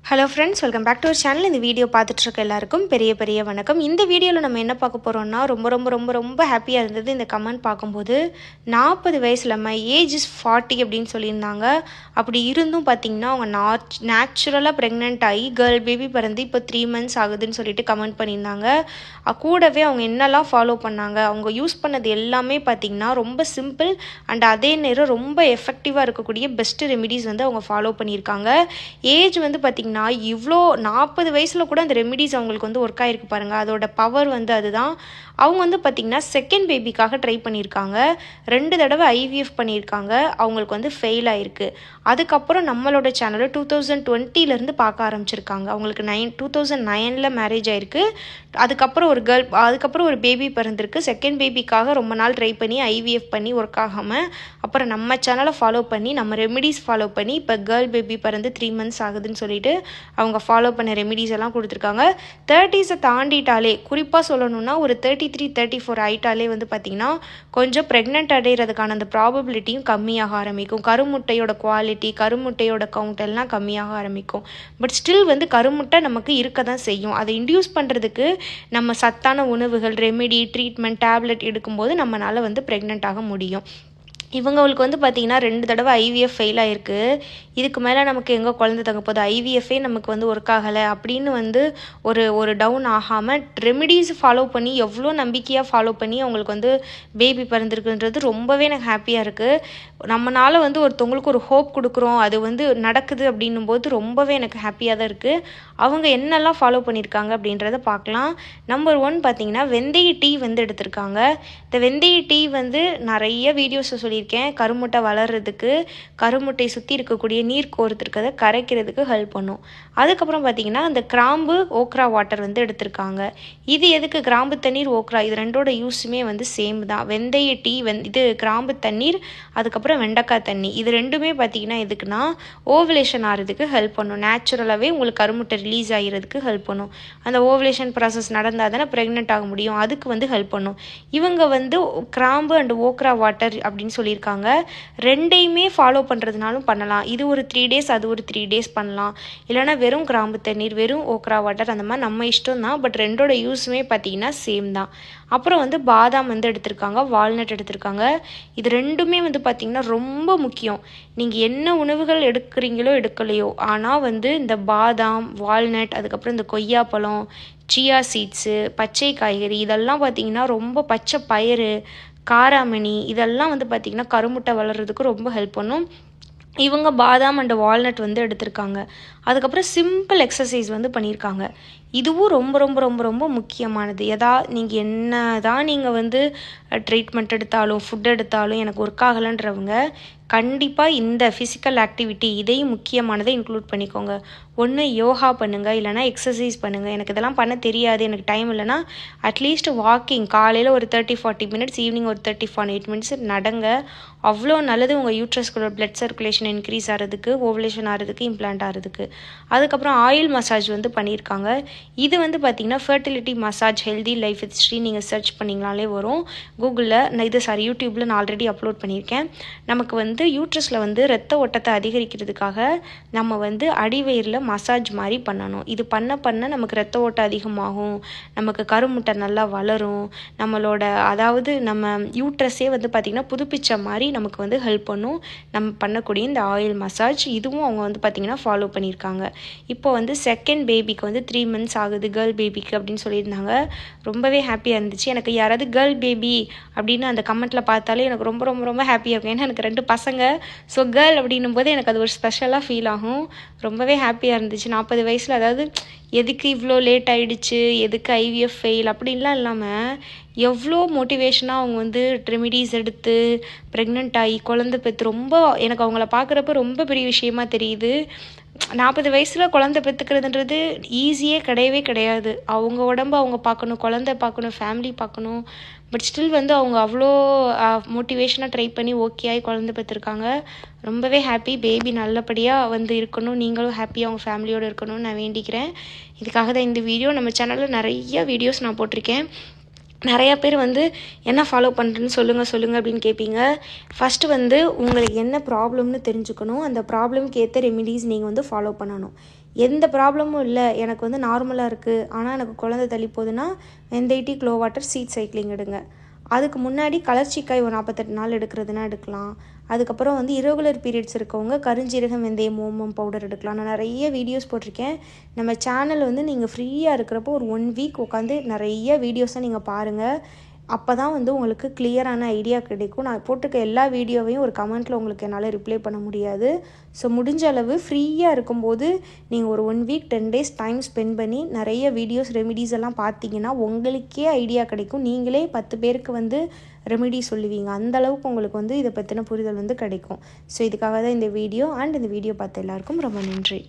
Hello friends, welcome back to our channel. இந்த video பார்த்துட்டு இருக்க எல்லாருக்கும் பெரிய வணக்கம். இந்த வீடியோல நம்ம என்ன பார்க்க போறோம்னா ரொம்ப ஹாப்பியா இருந்தது இந்த கமெண்ட் பாக்கும்போது 40 வயசுல my age is 40 அப்படினு சொல்லிருந்தாங்க. அப்படி இருந்தும் பாத்தீங்கன்னா அவங்க நேச்சுரலா பிரெக்னன்ட் ஆகி கேர்ள் பேபி பிறந்து இப்போ 3 months ஆகுதுன்னு சொல்லிட்டு கமெண்ட் பண்ணிருந்தாங்க. கூடவே அவங்க என்னெல்லாம் ஃபாலோ பண்ணாங்க, அவங்க யூஸ் பண்ணது எல்லாமே பாத்தீங்கன்னா ரொம்ப சிம்பிள் அண்ட் அதே நேரம் ரொம்ப எஃபெக்டிவா இருக்கக்கூடிய பெஸ்ட் ரெமிடிஸ் வந்து அவங்க ஃபாலோ பண்ணிருக்காங்க. ஏஜ் வந்து பாத்தீங்கன்னா இவ்ளோ 40 வயசுல கூட அந்த ரெமிடிஸ் அவங்களுக்கு வந்து ஒர்க் ஆயிருக்கு பாருங்க. அதோட பவர் வந்து அதுதான். அவங்க வந்து பாத்தீங்கன்னா செகண்ட் பேபிக்காக ட்ரை பண்ணிருக்காங்க. 2 தடவை IVF பண்ணிருக்காங்க. அவங்களுக்கு வந்து ஃபெயில் ஆயிருக்கு. அதுக்கப்புறம் நம்மளோட சேனலை 2020ல இருந்து பார்க்க ஆரம்பிச்சிருக்காங்க. அவங்களுக்கு 2009ல மேரேஜ் ஆயிருக்கு. அதுக்கப்புறம் ஒரு பேபி பிறந்திருக்கு. செகண்ட் பேபிக்காக ரொம்ப நாள் ட்ரை பண்ணி IVF பண்ணி ஒர்க் ஆகாம அப்புறம் நம்ம சேனலை ஃபாலோ பண்ணி நம்ம ரெமிடிஸ் ஃபாலோ பண்ணி இப்போ கேர்ள் பேபி பிறந்து 3 months ஆகுதுன்னு சொல்லிட்டு அவங்க ஃபாலோ பண்ண ரெமிடிஸ் எல்லாம் கொடுத்துருக்காங்க. 30s தாண்டிட்டாலே, குறிப்பாக சொல்லணும்னா ஒரு 33-34 ஆயிட்டாலே வந்து பார்த்தீங்கன்னா கொஞ்சம் ப்ரெக்னென்ட் அடைகிறதுக்கான அந்த ப்ராபபிலிட்டியும் கம்மியாக ஆரம்பிக்கும். கருமுட்டையோட குவாலிட்டி, கருமுட்டையோட கவுண்ட் எல்லாம் கம்மியாக ஆரம்பிக்கும். பட் ஸ்டில் வந்து கருமுட்டை நமக்கு இருக்க தான் செய்யும். அதை இன்டியூஸ் பண்ணுறதுக்கு நம்ம சத்தான உணவுகள், ரெமெடி, ட்ரீட்மெண்ட், டேப்லெட் எடுக்கும்போது நம்மளால் வந்து ப்ரெக்னென்ட் ஆக முடியும். இவங்களுக்கு வந்து பார்த்தீங்கன்னா 2 தடவை IVF ஃபெயில் ஆயிருக்கு. இதுக்கு மேலே நமக்கு எங்கே குழந்தை தங்க போகுது, IVFே நமக்கு வந்து ஒர்க் ஆகலை அப்படின்னு வந்து ஒரு டவுன் ஆகாமல் ரெமிடிஸ் ஃபாலோ பண்ணி எவ்வளோ நம்பிக்கையாக ஃபாலோ பண்ணி அவங்களுக்கு வந்து பேபி பிறந்திருக்குன்றது ரொம்பவே எனக்கு ஹாப்பியாக இருக்குது. நம்மளால் வந்து ஒருத்தவங்களுக்கு ஒரு ஹோப் கொடுக்குறோம், அது வந்து நடக்குது அப்படின்னும் போது ரொம்பவே எனக்கு ஹாப்பியாக தான் இருக்குது. அவங்க என்னெல்லாம் ஃபாலோ பண்ணியிருக்காங்க அப்படின்றத பார்க்கலாம். நம்பர் 1 பார்த்தீங்கன்னா வெந்தய டீ வந்து எடுத்திருக்காங்க. இந்த வெந்தய டீ வந்து நிறைய வீடியோஸை சொல்லியிருக்கேன். கருமுட்டை வளர்கிறதுக்கு, கருமுட்டை சுற்றி இருக்கக்கூடிய நீர் கோர்த்துருக்கதை கரைக்கிறதுக்கு ஹெல்ப் பண்ணும். அதுக்கப்புறம் பார்த்தீங்கன்னா இந்த கிராம்பு ஓக்ரா வாட்டர் வந்து எடுத்திருக்காங்க. இது எதுக்கு, கிராம்பு தண்ணீர் ஓக்ரா இது ரெண்டோட யூஸுமே வந்து சேம் தான். வெந்தய டீ இது கிராம்பு தண்ணீர், அதுக்கப்புறம் வெண்டைக்காய் தண்ணி, இது ரெண்டுமே பார்த்தீங்கன்னா எதுக்குன்னா ஓவலேஷன் ஆகிறதுக்கு ஹெல்ப் பண்ணும். நேச்சுரலாகவே உங்களுக்கு கருமுட்டை ரிலீஸ் ஆகிறதுக்கு ஹெல்ப் பண்ணும். அந்த ஓவலேஷன் ப்ராசஸ் நடந்தால் தானே ப்ரெக்னென்ட் ஆக முடியும், அதுக்கு வந்து ஹெல்ப் பண்ணும். இவங்க வந்து கிராம்பு அண்ட் ஓக்ரா வாட்டர் அப்படின்னு சொல்லியிருக்காங்க. ரெண்டையுமே ஃபாலோ பண்ணுறதுனாலும் பண்ணலாம். இது ஒரு 3 days, அது ஒரு 3 days பண்ணலாம். இல்லைனா வெறும் கிராம்பு தண்ணீர், வெறும் ஓக்ரா வாட்டர், அந்த மாதிரி நம்ம இஷ்டம் தான். பட் ரெண்டோட யூஸுமே பார்த்தீங்கன்னா சேம் தான். அப்புறம் வந்து பாதாம் வந்து எடுத்திருக்காங்க, வால்நட் எடுத்திருக்காங்க. இது ரெண்டுமே வந்து பார்த்தீங்கன்னா ரொம்ப முக்கியம். நீங்கள் என்ன உணவுகள் எடுக்கிறீங்களோ எடுக்கலையோ, ஆனால் வந்து இந்த பாதாம், வால்நட், அதுக்கப்புறம் இந்த கொய்யாப்பழம், சியா சீட்ஸு, பச்சை காய்கறி, இதெல்லாம் பார்த்தீங்கன்னா ரொம்ப பச்சை பயிறு, காராமணி, இதெல்லாம் வந்து பார்த்திங்கன்னா கருமுட்டை வளர்கிறதுக்கு ரொம்ப ஹெல்ப் பண்ணும். இவங்க பாதாம் அண்ட் வால்நட் வந்து எடுத்திருக்காங்க. அதுக்கப்புறம் சிம்பிள் எக்ஸசைஸ் வந்து பண்ணியிருக்காங்க. இதுவும் ரொம்ப முக்கியமானது. நீங்கள் என்ன தான் நீங்கள் வந்து ட்ரீட்மெண்ட் எடுத்தாலும் ஃபுட் எடுத்தாலும் எனக்கு ஒர்க் ஆகலைன்றவங்க கண்டிப்பாக இந்த ஃபிசிக்கல் ஆக்டிவிட்டி இதையும் முக்கியமானதை இன்க்ளூட் பண்ணிக்கோங்க. ஒன்று யோகா பண்ணுங்கள், இல்லைனா எக்ஸசைஸ் பண்ணுங்கள். எனக்கு இதெல்லாம் பண்ண தெரியாது, எனக்கு டைம் இல்லைனா அட்லீஸ்ட் வாக்கிங், காலையில் ஒரு 30-40 minutes, ஈவினிங் ஒரு 30-48 minutes நடங்க. அவ்வளோ நல்லது உங்கள் யூட்ரஸ்குள்ள பிளட் சர்க்குலேஷன் இன்க்ரீஸ் ஆகிறதுக்கு, ஓவலேஷன் ஆகிறதுக்கு, இம்ப்ளான்ட் ஆகிறதுக்கு. அதுக்கப்புறம் ஆயில் மசாஜ் வந்து பண்ணியிருக்காங்க. இது வந்து பார்த்திங்கன்னா fertility massage healthy life history நீங்கள் சர்ச் பண்ணிங்கனாலே வரும் கூகுளில். யூடியூப்பில் நான் ஆல்ரெடி அப்லோட் பண்ணியிருக்கேன். நமக்கு வந்து யூட்ரஸில் வந்து ரத்த ஓட்டத்தை அதிகரிக்கிறதுக்காக நம்ம வந்து அடிவயிறில் மசாஜ் மாதிரி பண்ணணும். இது பண்ண நமக்கு ரத்த ஓட்டம் அதிகமாகும், நமக்கு கருமுட்டை நல்லா வளரும், அதாவது நம்ம யூட்ரஸே வந்து பார்த்திங்கன்னா புதுப்பிச்ச மாதிரி நமக்கு வந்து ஹெல்ப் பண்ணும் நம்ம பண்ணக்கூடிய இந்த ஆயில் மசாஜ். இதுவும் அவங்க வந்து பார்த்திங்கன்னா ஃபாலோ பண்ணியிருக்காங்க. இப்போ வந்து செகண்ட் பேபிக்கு வந்து 3 months ஆகுது கேர்ள் பேபிக்கு அப்படின்னு சொல்லியிருந்தாங்க. ரொம்பவே ஹாப்பியாக இருந்துச்சு. எனக்கு யாராவது கேர்ள் பேபி அப்படின்னு அந்த கமெண்ட்டில் பார்த்தாலே எனக்கு ரொம்ப ஹாப்பியாக இருக்கும். ஏன்னா எனக்கு 2 பசங்க. ஸோ கேர்ள் அப்படின்னும் போது எனக்கு அது ஒரு ஸ்பெஷலாக ஃபீல் ஆகும். ரொம்பவே ஹாப்பியாக இருந்துச்சு. 40 வயசில், அதாவது எதுக்கு இவ்வளோ லேட் ஆகிடுச்சு, எதுக்கு IVF ஃபெயில் அப்படின்லாம் இல்லாமல் எவ்வளோ மோட்டிவேஷனாக அவங்க வந்து ரெமிடிஸ் எடுத்து ப்ரெக்னென்ட் ஆகி குழந்தை பெற்று எனக்கு அவங்கள பார்க்குறப்ப ரொம்ப பெரிய விஷயமா தெரியுது. 40 வயசில் குழந்தை பெற்றுக்கிறதுன்றது ஈஸியே கிடையாது. அவங்க உடம்பு அவங்க பார்க்கணும், குழந்தை பார்க்கணும், ஃபேமிலி பார்க்கணும். பட் ஸ்டில் வந்து அவங்க அவ்வளோ மோட்டிவேஷனாக ட்ரை பண்ணி ஓகே ஆகி குழந்தை பெற்றிருக்காங்க. ரொம்பவே ஹாப்பி. பேபி நல்லபடியாக வந்து இருக்கணும், நீங்களும் ஹாப்பியாக அவங்க ஃபேமிலியோடு இருக்கணும்னு நான் வேண்டிக்கிறேன். இதுக்காக தான் இந்த வீடியோ. நம்ம சேனலில் நிறைய வீடியோஸ் நான் போட்டிருக்கேன். நிறையா பேர் வந்து என்ன ஃபாலோ பண்ணுறேன்னு சொல்லுங்கள் அப்படின்னு கேட்பீங்க. ஃபஸ்ட்டு வந்து உங்களுக்கு என்ன ப்ராப்ளம்னு தெரிஞ்சுக்கணும். அந்த ப்ராப்ளம்க்கு ஏற்ற ரெமிடிஸ் நீங்கள் வந்து ஃபாலோ பண்ணணும். எந்த ப்ராப்ளமும் இல்லை, எனக்கு வந்து நார்மலாக இருக்குது, ஆனால் எனக்கு குழந்தை தள்ளி போகுதுன்னா வெந்தயட்டி க்ளோ வாட்டர் சீட் சைக்கிளிங் எடுங்க. அதுக்கு முன்னாடி கலர்ச்சிக்காய் ஒரு 48 நாள் எடுக்கிறதுனா எடுக்கலாம். அதுக்கப்புறம் வந்து இரகுலர் பீரியட்ஸ் இருக்கவங்க கருஞ்சீரகம் வெந்தயம் ஓமம் பவுடர் எடுக்கலாம். நான் நிறைய வீடியோஸ் போட்டிருக்கேன். நம்ம சேனல் வந்து நீங்கள் ஃப்ரீயாக இருக்கிறப்போ ஒரு 1 வீக் உட்காந்து நிறைய வீடியோஸை நீங்கள் பாருங்கள். அப்போ தான் வந்து உங்களுக்கு கிளியரான ஐடியா கிடைக்கும். நான் போட்டிருக்க எல்லா வீடியோவையும் ஒரு கமெண்ட்டில் உங்களுக்கு என்னால் ரிப்ளை பண்ண முடியாது. ஸோ முடிஞ்ச அளவு ஃப்ரீயாக இருக்கும்போது நீங்கள் ஒரு 1 வீக் 10 டேஸ் டைம் ஸ்பெண்ட் பண்ணி நிறைய வீடியோஸ் ரெமிடிஸ் எல்லாம் பார்த்தீங்கன்னா உங்களுக்கே ஐடியா கிடைக்கும். நீங்களே 10 பேருக்கு வந்து ரெமிடி சொல்லுவீங்க. அந்தளவுக்கு உங்களுக்கு வந்து இதை பற்றின புரிதல் வந்து கிடைக்கும். ஸோ இதுக்காக தான் இந்த வீடியோ. இந்த வீடியோ பார்த்த எல்லாருக்கும் ரொம்ப நன்றி.